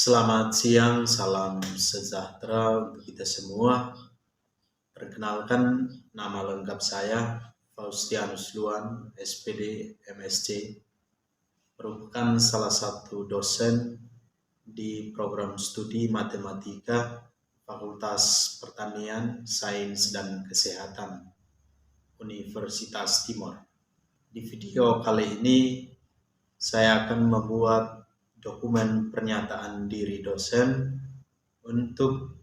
Selamat siang, salam sejahtera untuk kita semua. Perkenalkan, nama lengkap saya Faustianus Luan, SPD, MSc, merupakan salah satu dosen di program studi Matematika Fakultas Pertanian, Sains, dan Kesehatan Universitas Timor. Di video kali ini, saya akan membuat dokumen pernyataan diri dosen untuk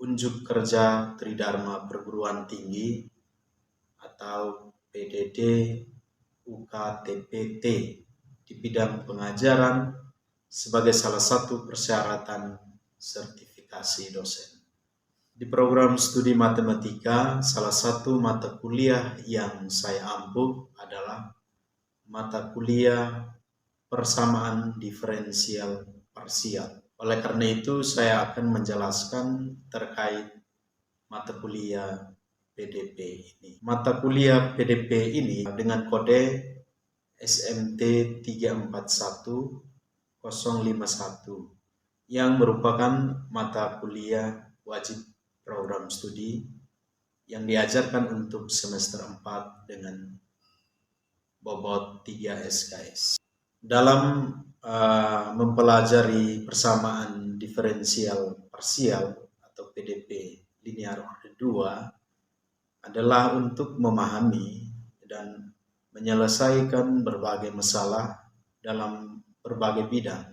unjuk kerja Tridharma Perguruan Tinggi atau PDD UKTPT di bidang pengajaran sebagai salah satu persyaratan sertifikasi dosen. Di program studi matematika, salah satu mata kuliah yang saya ampuh adalah mata kuliah persamaan diferensial parsial. Oleh karena itu, saya akan menjelaskan terkait mata kuliah PDP ini. Mata kuliah PDP ini dengan kode SMT 341051 yang merupakan mata kuliah wajib program studi yang diajarkan untuk semester 4 dengan bobot 3 SKS. Dalam mempelajari persamaan diferensial parsial atau PDP linear order 2 adalah untuk memahami dan menyelesaikan berbagai masalah dalam berbagai bidang,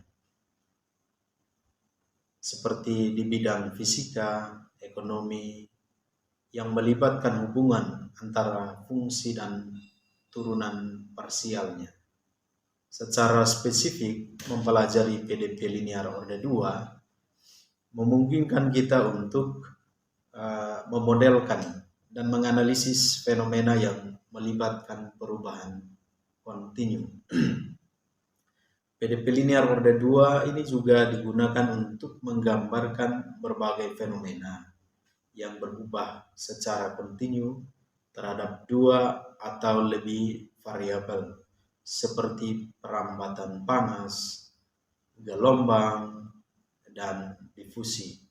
seperti di bidang fisika, ekonomi, yang melibatkan hubungan antara fungsi dan turunan parsialnya. Secara spesifik, mempelajari PDP linear order 2 memungkinkan kita untuk memodelkan dan menganalisis fenomena yang melibatkan perubahan kontinu. PDP linear order 2 ini juga digunakan untuk menggambarkan berbagai fenomena yang berubah secara kontinu terhadap dua atau lebih variabel, seperti perambatan panas, gelombang, dan difusi.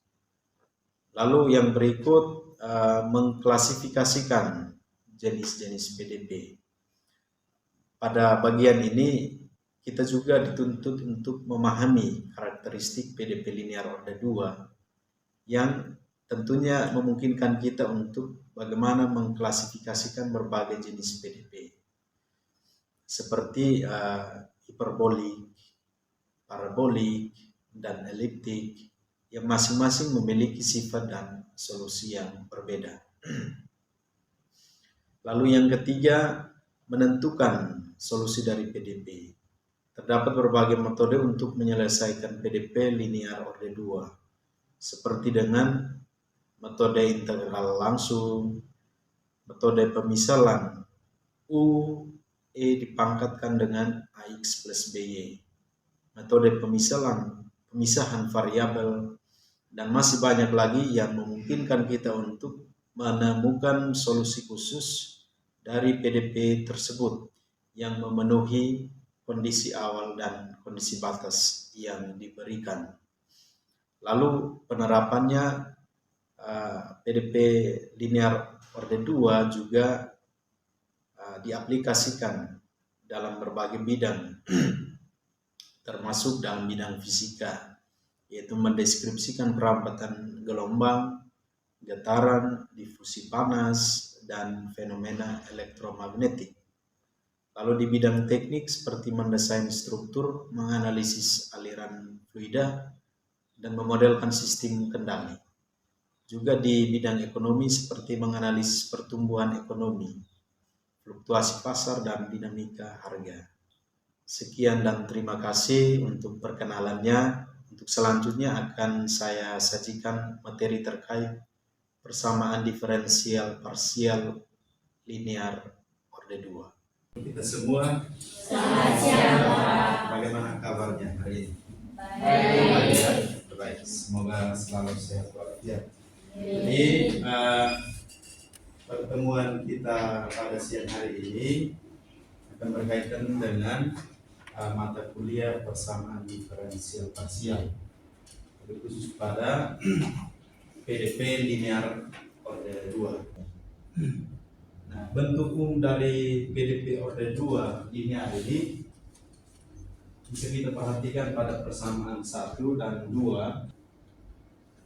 Lalu yang berikut mengklasifikasikan jenis-jenis PDP. Pada bagian ini kita juga dituntut untuk memahami karakteristik PDP linear order 2 yang tentunya memungkinkan kita untuk bagaimana mengklasifikasikan berbagai jenis PDP. Seperti hiperbolik, parabolik, dan eliptik yang masing-masing memiliki sifat dan solusi yang berbeda. Lalu yang ketiga, menentukan solusi dari PDP. Terdapat berbagai metode untuk menyelesaikan PDP linear order 2, seperti dengan metode integral langsung, metode pemisalan UE dipangkatkan dengan AX plus BY, metode pemisahan variabel, dan masih banyak lagi yang memungkinkan kita untuk menemukan solusi khusus dari PDP tersebut yang memenuhi kondisi awal dan kondisi batas yang diberikan. Lalu penerapannya PDP linear order 2 juga diaplikasikan dalam berbagai bidang, termasuk dalam bidang fisika, yaitu mendeskripsikan perambatan gelombang, getaran, difusi panas, dan fenomena elektromagnetik. Lalu di bidang teknik seperti mendesain struktur, menganalisis aliran fluida, dan memodelkan sistem kendali. Juga di bidang ekonomi seperti menganalisis pertumbuhan ekonomi, fluktuasi pasar, dan dinamika harga. Sekian dan terima kasih untuk perkenalannya. Untuk selanjutnya akan saya sajikan materi terkait persamaan diferensial parsial linear order 2. Kita semua, selamat siang Bapak. Bagaimana kabarnya hari ini? Baik. Semoga selalu sehat walafiat. Jadi pertemuan kita pada siang hari ini akan berkaitan dengan mata kuliah persamaan diferensial parsial. lebih khusus pada PDP linear order 2. Nah, bentuk umum dari PDP order 2 linear ini bisa kita perhatikan pada persamaan 1 dan 2.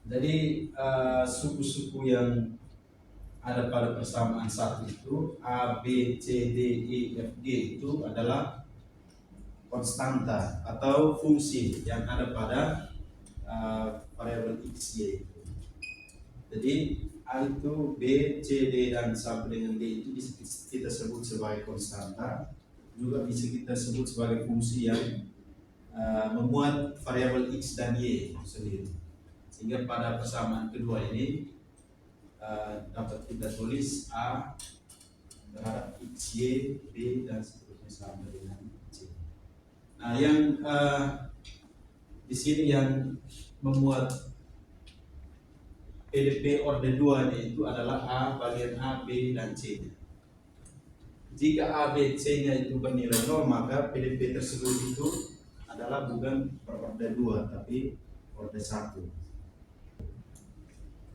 Jadi suku-suku yang ada pada persamaan 1 itu A, B, C, D, E, F, G itu adalah konstanta atau fungsi yang ada pada variabel X, Y. Jadi A itu B, C, D dan sampai dengan D itu bisa kita sebut sebagai konstanta, juga bisa kita sebut sebagai fungsi yang memuat variabel X dan Y sendiri. Sehingga pada persamaan kedua ini dapat kita tulis A terhadap X, Y, B dan seterusnya sampai dengan C. Nah, yang di sini yang memuat PDP order 2 itu adalah A, bagian A, B, dan C. Jika A, B, C-nya itu bernilai 0, maka PDP tersebut itu adalah bukan order 2, tapi order 1.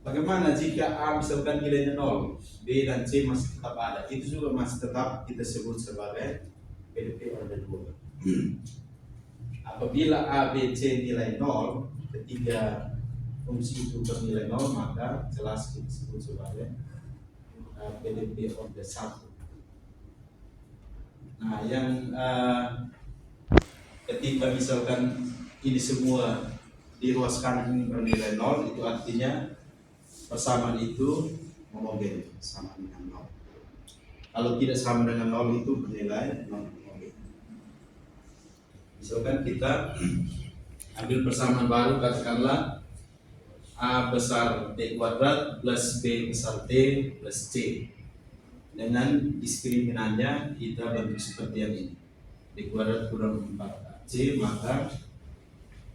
Bagaimana jika A misalkan nilainya 0, B dan C masih tetap ada? Itu juga masih tetap kita sebut sebagai PDP order 2. Apabila A, B, C nilai 0, ketika fungsi itu bernilai 0, maka jelas kita sebut sebagai PDP order 1. Nah, yang ketika misalkan ini semua di ruas kanan ini bernilai 0, itu artinya persamaan itu homogen, sama dengan 0. Kalau tidak sama dengan 0 itu bernilai non homogen. Misalkan kita ambil persamaan baru, katakanlah A besar D kuadrat plus B besar D plus C. Dengan diskriminannya kita bentuk seperti yang ini. D kuadrat kurang 4AC, maka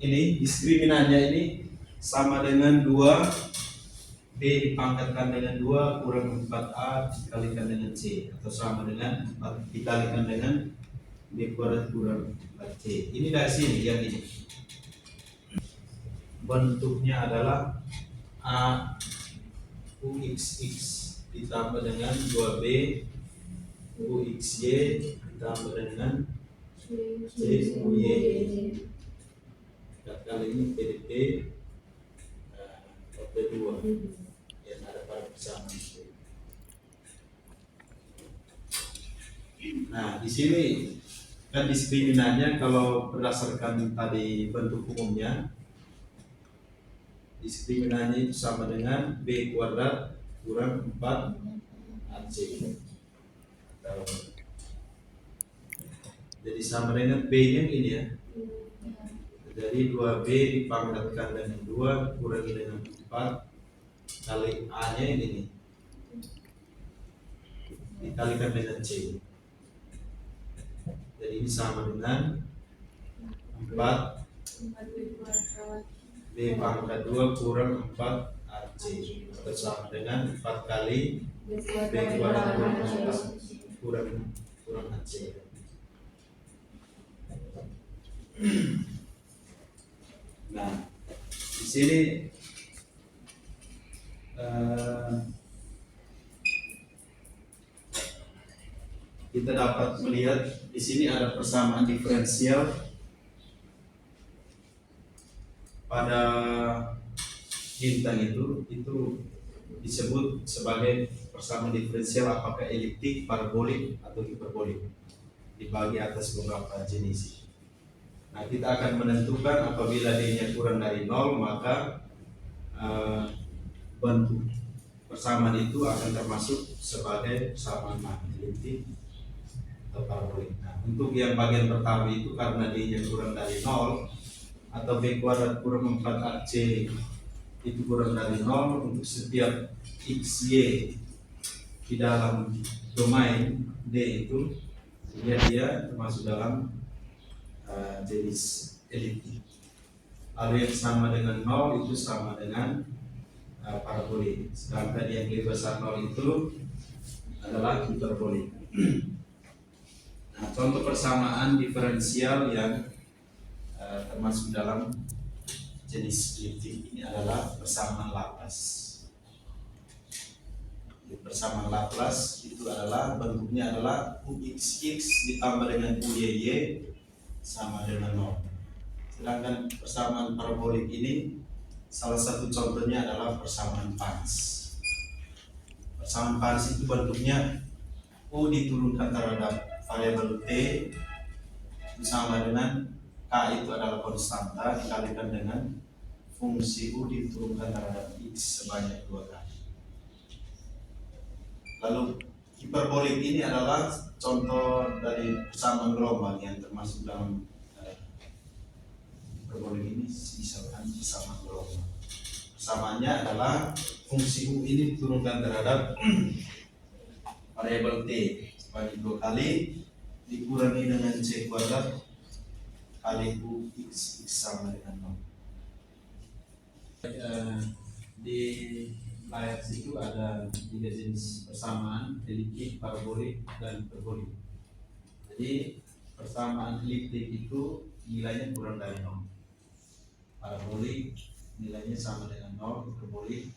ini diskriminannya ini sama dengan 2 B dipangkatkan dengan 2 kurang 4A dikalikan dengan C, atau sama dengan 4 dikalikan dengan B kuadrat kurang 4C. Ini dari sini yang ini. Bentuknya adalah A UXX ditambah dengan 2B UXY ditambah dengan CUY. Kali ini PDP order 2 yang ada pada persamaan itu. Nah, di sini kan diskriminannya kalau berdasarkan tadi bentuk umumnya, diskriminannya itu sama dengan B kuadrat kurang 4AC. Jadi sama dengan B-nya ini ya. Jadi 2B dipangkatkan dengan 2 kurangi dengan 4 kali A-nya ini nih, dikalikan dengan C. Jadi ini sama dengan 4 B pangkat 2 kurang 4 AC, atau sama dengan 4 kali B kuadrat kurang AC. Nah, di sini kita dapat melihat di sini ada persamaan diferensial pada bintang itu disebut sebagai persamaan diferensial apakah eliptik, parabolik atau hiperbolik, dibagi atas beberapa jenis. Nah, kita akan menentukan apabila D-nya kurang dari 0, maka bentuk persamaan itu akan termasuk sebagai persamaan eliptik atau parabolik. Nah, untuk yang bagian pertama itu karena D-nya kurang dari 0 atau B kuadrat kurang 4AC itu kurang dari 0 untuk setiap X, Y di dalam domain D itu, dia termasuk dalam jenis eliptik. Lalu yang sama dengan 0 itu sama dengan parabolik. Sedangkan yang lebih besar 0 itu adalah hiperbolik. Nah, contoh persamaan diferensial yang termasuk dalam jenis eliptik ini adalah persamaan Laplace. Persamaan Laplace itu adalah bentuknya adalah UXX ditambah dengan UYY sama dengan 0. Sedangkan persamaan parabolik ini salah satu contohnya adalah persamaan Pans. Persamaan Pans itu bentuknya U diturunkan terhadap variabel T sama dengan K itu adalah konstanta dikalikan dengan fungsi U diturunkan terhadap X sebanyak 2 kali. Lalu hiperbolik ini adalah contoh dari persamaan gelombang yang termasuk dalam hiperbolik ini misalkan persamaan gelombang. Persamaannya adalah fungsi U ini diturunkan terhadap variabel T sebanyak 2 kali dikurangi dengan C kuadrat kali U X sama dengan 0. Di layar situ ada 3 jenis persamaan, eliptik, parabolik, dan hiperbolik. Jadi persamaan eliptik itu nilainya kurang dari 0. Parabolik nilainya sama dengan 0, hiperbolik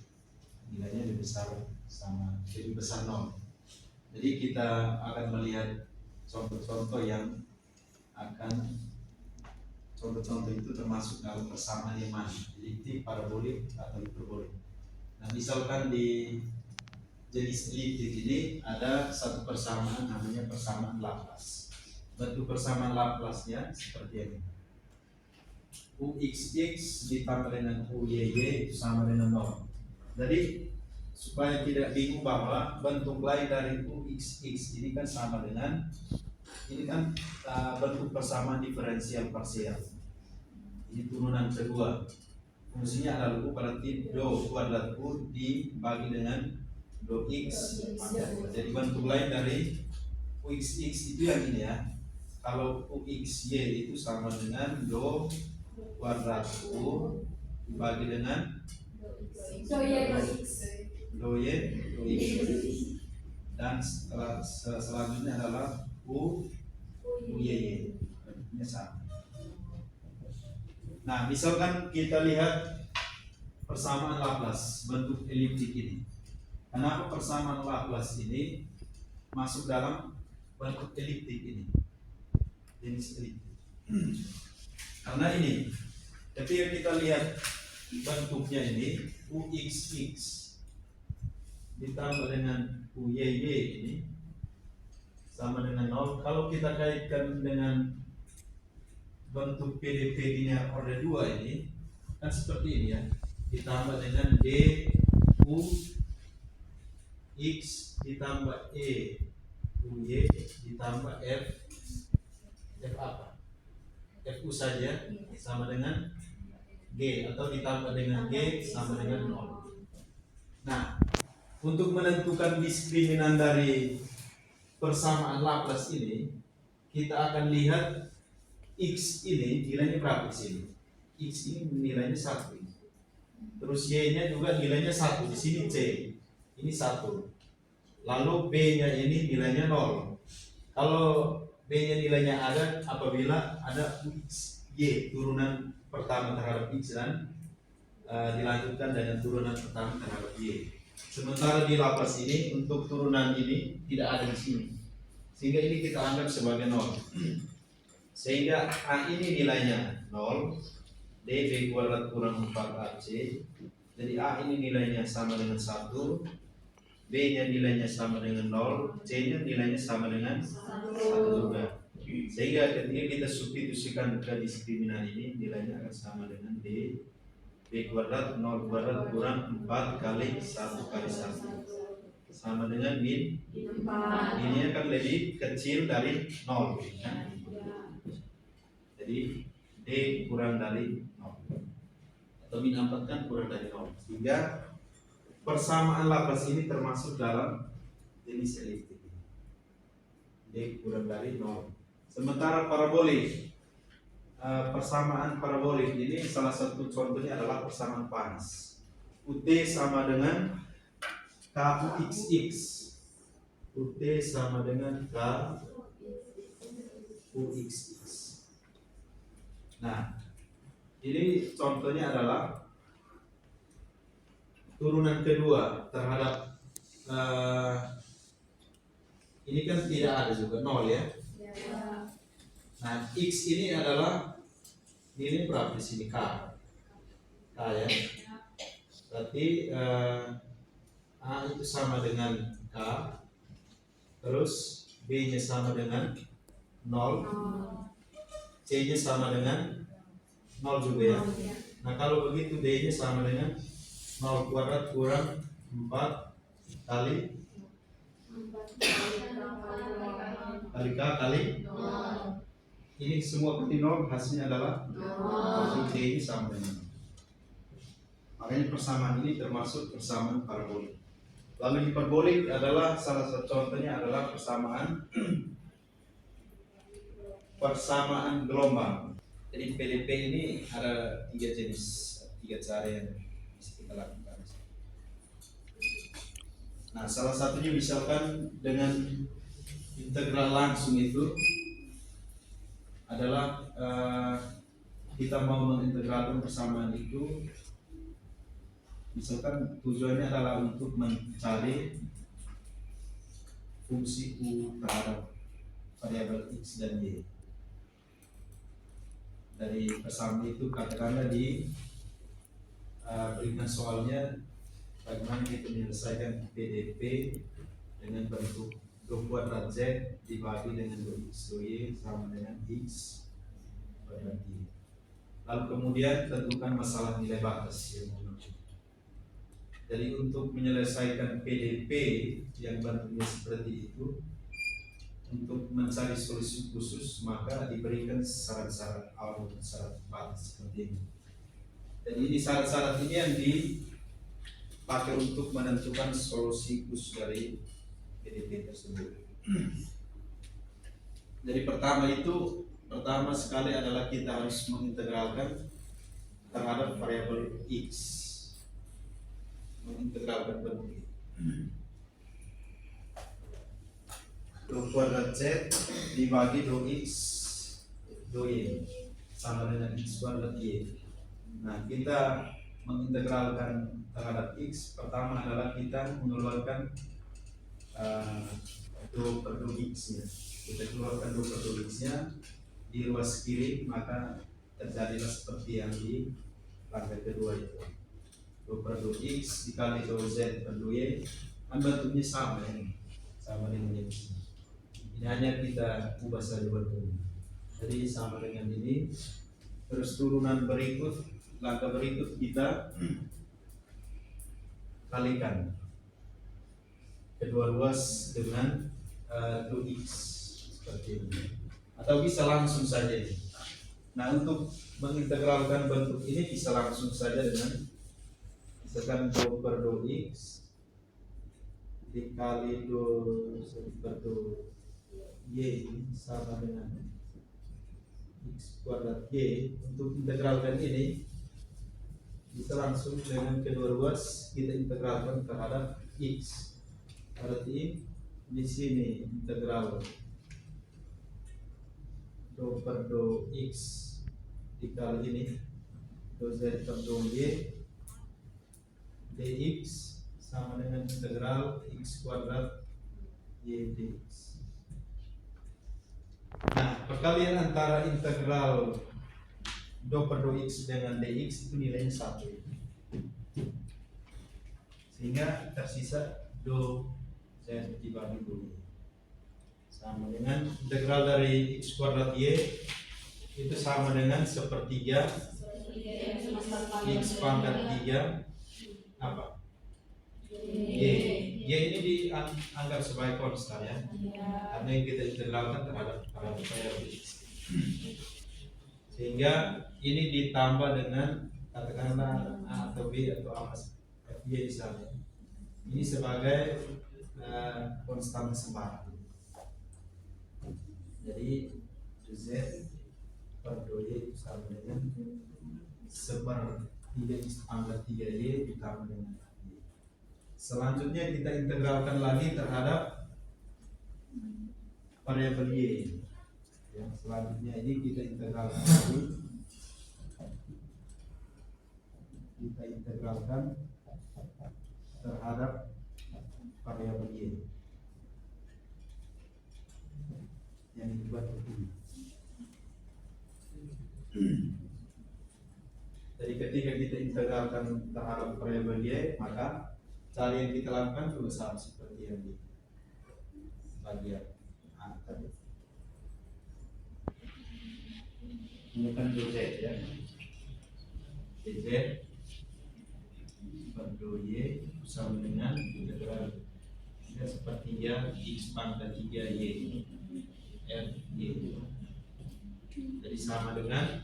nilainya lebih besar 0. Jadi kita akan melihat contoh-contoh yang contoh-contoh itu termasuk dalam persamaan yang mana, eliptik, parabolik, atau hiperbolik. Nah, misalkan di jenis eliptik ini ada satu persamaan namanya persamaan Laplace. Bentuk persamaan Laplace-nya seperti ini. UXX ditambah dengan UYY itu sama dengan 0. Jadi supaya tidak bingung bahwa bentuk lain dari UXX ini kan sama dengan ini kan bentuk persamaan diferensial parsial. Ini turunan kedua. Fungsinya adalah U berarti do kuadrat U dibagi dengan do X. Jadi bentuk lain dari UXX itu yang ini ya. Kalau UXY itu sama dengan do kuadrat U dibagi dengan do Y X. Dan selanjutnya adalah UYY. Bentuknya sama. Nah, misalkan kita lihat persamaan Laplace bentuk eliptik ini. Kenapa persamaan Laplace ini masuk dalam bentuk eliptik ini? Jenis eliptik. Karena ini, ketika kita lihat bentuknya ini UXX ditambah dengan UYY ini sama dengan 0. Kalau kita kaitkan dengan bentuk PDP linear order 2 ini kan seperti ini ya, ditambah dengan D U X ditambah E U Y ditambah F apa? F U saja sama dengan G atau ditambah dengan G sama dengan 0. Nah, untuk menentukan diskriminan dari persamaan Laplace ini kita akan lihat X ini nilainya berapa di sini? X ini nilainya 1. Terus Y-nya juga nilainya 1. Di sini C. Ini 1. Lalu B-nya ini nilainya 0. Kalau B-nya nilainya ada apabila ada X, Y turunan pertama terhadap X dan dilanjutkan dengan turunan pertama terhadap Y. Sementara di Laplace ini untuk turunan ini tidak ada di sini. Sehingga ini kita anggap sebagai 0. Sehingga A ini nilainya 0, DB kuadrat kurang 4AC. Jadi A ini nilainya sama dengan 1, B nya nilainya sama dengan 0, C nya nilainya sama dengan 1 juga. Sehingga ketika kita substitusikan ke diskriminan ini nilainya akan sama dengan D B kuadrat 0 kuadrat kurang 4 kali 1 kali 1 sama dengan min. Ini akan lebih kecil dari 0 ya. Jadi D kurang dari 0 atau min 4 kan kurang dari 0. Sehingga persamaan Laplace ini termasuk dalam jenis eliptik. D kurang dari 0. Sementara parabolik, persamaan parabolik ini salah satu contohnya adalah persamaan Pans. UT sama dengan KUXX. UT sama dengan KUXX. Nah, Ini contohnya adalah turunan kedua terhadap ini kan tidak ada juga nol ya. Nah x ini adalah ini berapa di sini k ya. Berarti a itu sama dengan k, terus b nya sama dengan 0, c nya sama dengan 0 juga ya. Nah kalau begitu d nya sama dengan 0 kuadrat kurang 4 kali k kali ini semua kali 0, hasilnya adalah 0. D ini sama dengan 0. Makanya persamaan ini termasuk persamaan parabolik. Lalu hiperbolik adalah salah satu contohnya adalah persamaan gelombang. Jadi PDP ini ada 3 jenis, 3 cara yang bisa kita lakukan. Nah, salah satunya misalkan dengan integral langsung itu adalah kita mau mengintegralkan persamaan itu, misalkan tujuannya adalah untuk mencari fungsi U terhadap variabel X dan Y. Dari persamaan itu katakanlah berikan soalnya bagaimana kita menyelesaikan PDP dengan bentuk 2 kuadrat Z dibagi dengan 2X 2Y sama dengan X kuadrat Y. Lalu kemudian tentukan masalah nilai batas yang menunjuk. Jadi untuk menyelesaikan PDP yang bentuknya seperti itu, untuk mencari solusi khusus maka diberikan syarat-syarat awal, syarat batas seperti ini. Jadi ini syarat-syarat ini yang dipakai untuk menentukan solusi khusus dari PDP tersebut. Jadi pertama sekali adalah kita harus mengintegralkan terhadap variabel X, mengintegralkan bentuk ini. 2 kuadrat Z dibagi 2X 2Y sama dengan X kuadrat Y. Nah, kita mengintegralkan terhadap X, pertama adalah kita mengeluarkan 2 per 2X nya. Kita keluarkan 2 per 2X nya di ruas kiri, maka terjadilah seperti yang di lantai kedua itu. 2 per 2X dikali 2Z per 2Y, kan bentuknya sama ini, sama dengan X. Ini hanya kita ubah saja bentuknya. Jadi sama dengan ini. Terus turunan berikut, langkah berikut kita kalikan kedua ruas dengan 2X seperti ini. Atau bisa langsung saja ini. Nah, untuk mengintegralkan bentuk ini bisa langsung saja dengan misalkan 2 per 2X dikali 2 per 2Y sama dengan X kuadrat Y. Untuk integralkan ini bisa langsung dengan kedua ruas kita integralkan terhadap X. Berarti di sini integral 2 per 2X dikali ini 2Z per 2Y dx sama dengan integral X kuadrat Y dx. Nah, perkalian antara integral 2 per 2X dengan dx itu nilainya 1. Sehingga tersisa 2Z dibagi 2Y. Sama dengan integral dari X kuadrat Y itu sama dengan sepertiga X pangkat 3 apa? Y. Y ini dianggap sebagai konstan ya. Karena yang kita integralkan terhadap variabel X. Sehingga ini ditambah dengan katakanlah A atau B atau apa FY di sana. Ini sebagai konstan sembarang. Jadi Z per 2Y sama dengan sepertiga X pangkat 3Y ditambah dengan Y. Selanjutnya kita integralkan lagi terhadap variabel Y. Yang selanjutnya ini kita integralkan lagi integralkan terhadap variabel y yang dibuat ini. Jadi ketika kita integralkan terhadap variabel y, maka cara yang kita lakukan juga sama seperti yang di bagian atas. Ini kan dz ya, dz per 2y sama dengan integral 3/3 x pangkat 3y f y. Jadi sama dengan,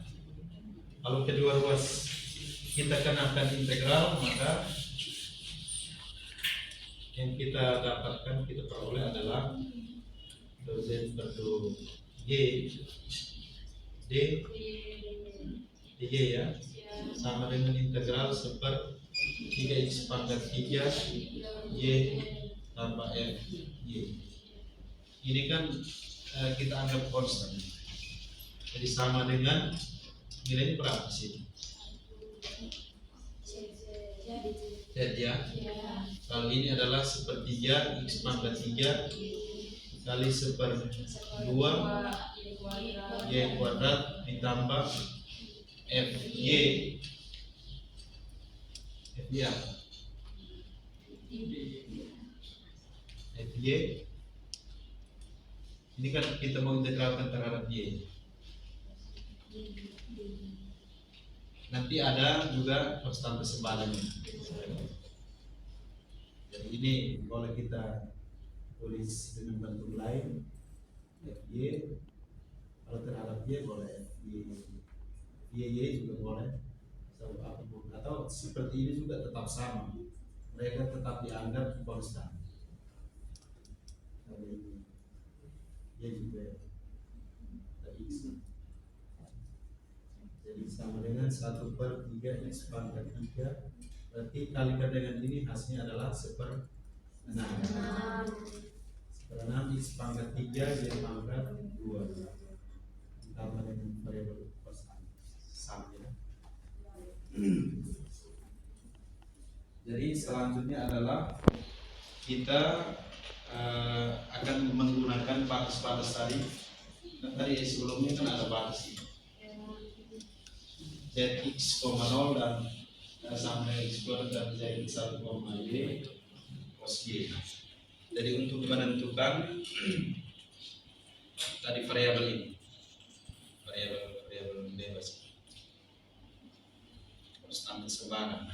kalau kedua ruas kita kenakan integral, maka yang kita dapatkan, kita peroleh adalah z per 2y d dy ya, sama dengan integral seper 3x pangkat 3 y tambah f y. Ini kan kita anggap konstan, jadi sama dengan nilainya berapa sih? Z ya. Kalau ini adalah sepertiga x pangkat 3 kali seper 2 y kuadrat ditambah f y apa? F y ini kan kita mau integralkan terhadap y. Nanti ada juga konstanta sebaliknya. Jadi ini boleh kita tulis dengan bentuk lain, FY. Kalau terhadap Y boleh Y juga boleh, atau seperti ini juga tetap sama. Mereka tetap dianggap konstan. Y juga X. Jadi sama dengan 1/3 x pangkat 3. Berarti kalikan dengan ini hasilnya adalah 1/6. 1/6 x pangkat 3 y pangkat 2 ditambah dengan variabel konstan sama ya. Jadi selanjutnya adalah kita akan menggunakan batas-batas tadi. Tadi sebelumnya kan ada batas ini. Zx, 0 dan sampai x kuadrat dan zx 1, y cos y. Jadi untuk menentukan tadi variabel ini, variabel bebas, konstanta sebaran.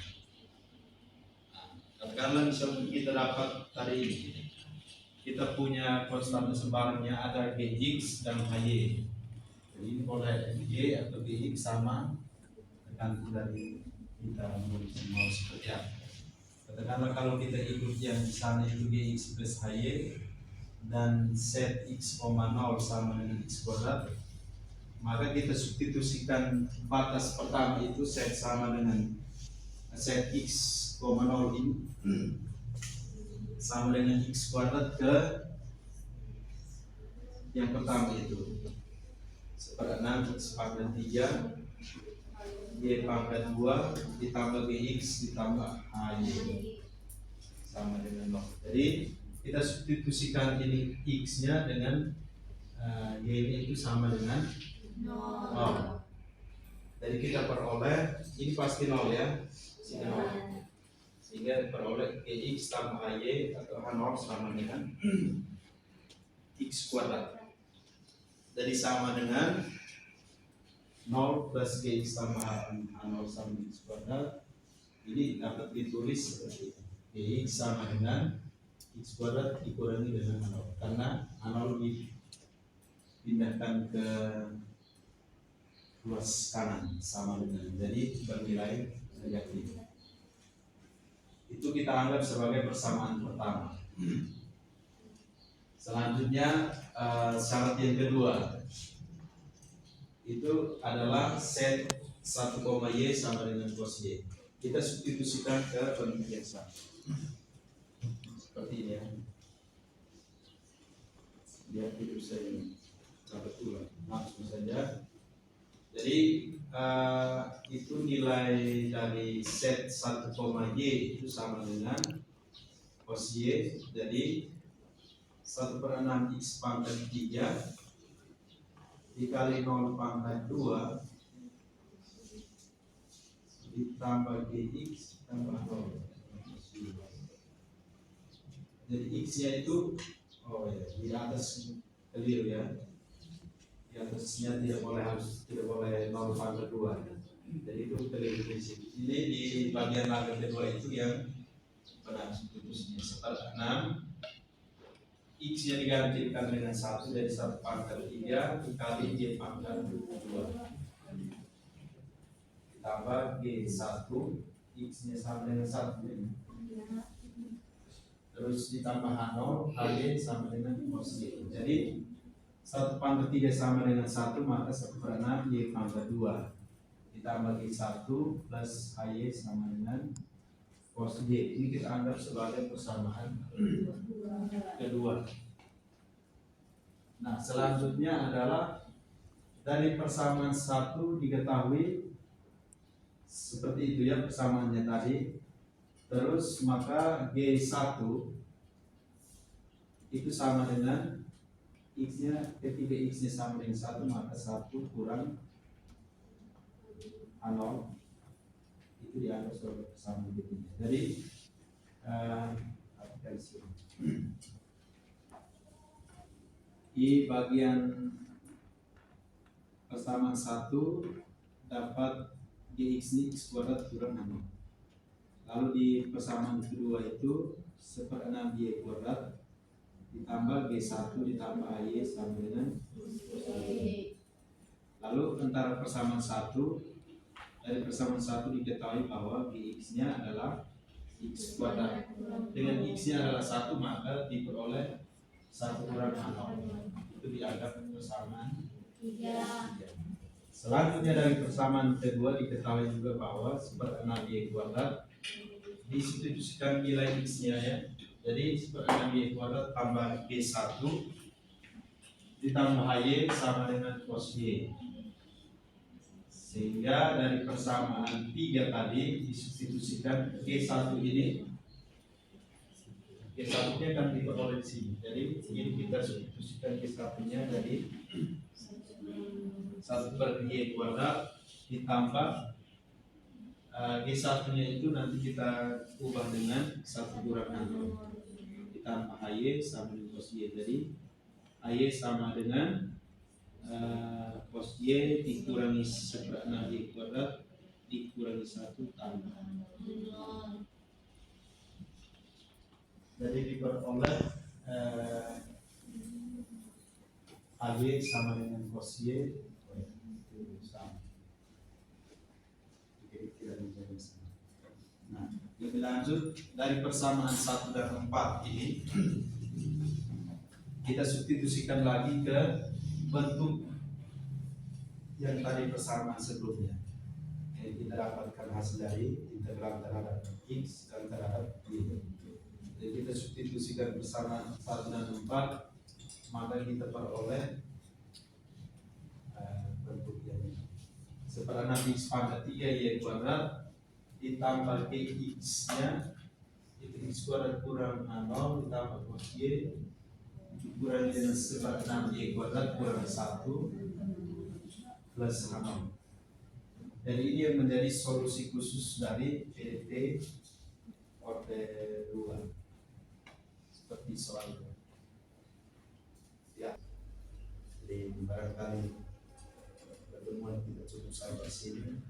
Nah, katakanlah misalnya kita dapat tadi ini, kita punya konstanta sebarannya ada gx dan hy. Jadi ini boleh y atau gx sama tergantung dari kita mau seperti apa. Katakanlah kalau kita ikut yang di sana itu gx plus hy dan set x, 0 sama dengan x kuadrat, maka kita substitusikan batas pertama itu set sama dengan set x, 0 ini sama dengan x kuadrat ke yang pertama itu 1/6 x pangkat 3 y pangkat 2 ditambah gx ditambah hy sama dengan 0. Jadi kita substitusikan ini x nya dengan y nya itu sama dengan 0. Jadi kita peroleh ini pasti 0 ya, sehingga peroleh gx tambah hy atau h0 sama dengan x kuadrat. Jadi sama dengan 0 plus gx tambah h0 sama x kuadrat. Ini dapat ditulis seperti ini. Gx sama dengan x kuadrat dikurangi dengan h0, karena h0 dipindahkan ke ruas kanan sama dengan, jadi bernilai negatif. Itu kita anggap sebagai persamaan pertama. Selanjutnya syarat yang kedua itu adalah set 1, y sama dengan cos y. Kita substitusikan ke bentuk yang sama seperti ini ya, biar tidak bisa ini dapat ulang langsung saja. Jadi itu nilai dari set 1, y itu sama dengan cos y, jadi 1/6 x pangkat 3 dikali 0 pangkat 2 ditambah gx tambah 0. Jadi x nya itu di atas keliru ya, di atasnya tidak boleh 0 pangkat 2, jadi itu keliru di sini. Ini di bagian laga kedua itu yang benar, putusnya 1/6 x nya digantikan dengan 1, jadi 1 pangkat 3 dikali y pangkat 2 ditambah g1 x nya sama dengan 1, terus ditambah h0 hy sama dengan cos y. Jadi 1 pangkat 3 sama dengan 1, maka 1/6 y pangkat 2 ditambah g1 plus hy sama dengan cos y. Ini kita anggap sebagai persamaan kedua. Nah, selanjutnya adalah dari persamaan 1 diketahui seperti itu ya persamaannya tadi. Terus maka G1 itu sama dengan X-nya, ketika X-nya sama dengan 1, maka 1 kurang H0 itu dianggap sebagai persamaan ketiga. Jadi di bagian persamaan 1 dapat Gx ini x kuadrat kurang 6. Lalu di persamaan kedua itu 1/6 y kuadrat ditambah G1 ditambah y sama dengan y. Lalu antara persamaan 1, dari persamaan 1 diketahui bahwa Gx nya adalah x kuadrat. Dengan x nya adalah 1, maka diperoleh 1 kurang h0, itu dianggap persamaan 3. Selanjutnya dari persamaan kedua diketahui juga bahwa 1/6 y kuadrat disubstitusikan nilai x nya ya. Jadi 1/6 y kuadrat tambah g1 ditambah y sama dengan cos y. Sehingga dari persamaan 3 tadi disubstitusikan g1 ini, g1 nya akan diperoleh di sini. Jadi ini kita substitusikan g1 nya dari 1/y kuadrat ditambah G1 nya itu nanti kita ubah dengan 1 kurang 6 ditambah hy sama dengan cos y. Jadi hy sama dengan cos y dikurangi 1/6 y kuadrat dikurangi 1 tambah. Jadi diperoleh hy sama dengan cos y sama. Nah, lebih lanjut dari persamaan 1 dan 4 ini kita substitusikan lagi ke bentuk yang tadi persamaan sebelumnya. Jadi kita dapatkan hasil dari integral terhadap x dan terhadap y. Jadi kita substitusikan persamaan 1 dan 4, maka kita peroleh bentuk yang ini. 1/6 x pangkat 3 y kuadrat ditambah gx nya itu x kuadrat kurang 0 ditambah cos y dikurangi dengan 1/6 y kuadrat kurang 1 plus 0. Jadi ini yang menjadi solusi khusus dari PDT orde 2 seperti soal ya. Jadi barangkali pertemuan kita cukup sampai sini.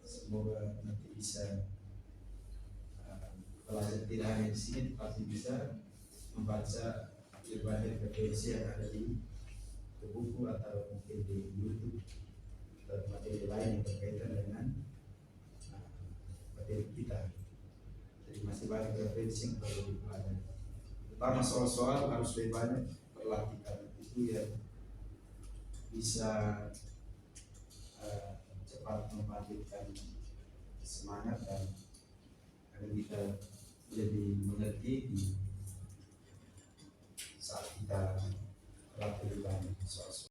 Semoga nanti bisa pelajar tidak hanya di sini, pasti bisa membaca lebih banyak referensi yang ada di buku atau mungkin di YouTube atau materi lain yang berkaitan dengan materi kita. Jadi masih banyak referensi yang perlu dipelajari. Pertama, soal-soal harus lebih banyak perhatikan, itu ya bisa cepat membangkitkan semangat dan agar kita lebih mengerti di saat kita berlatih banyak soal-soal.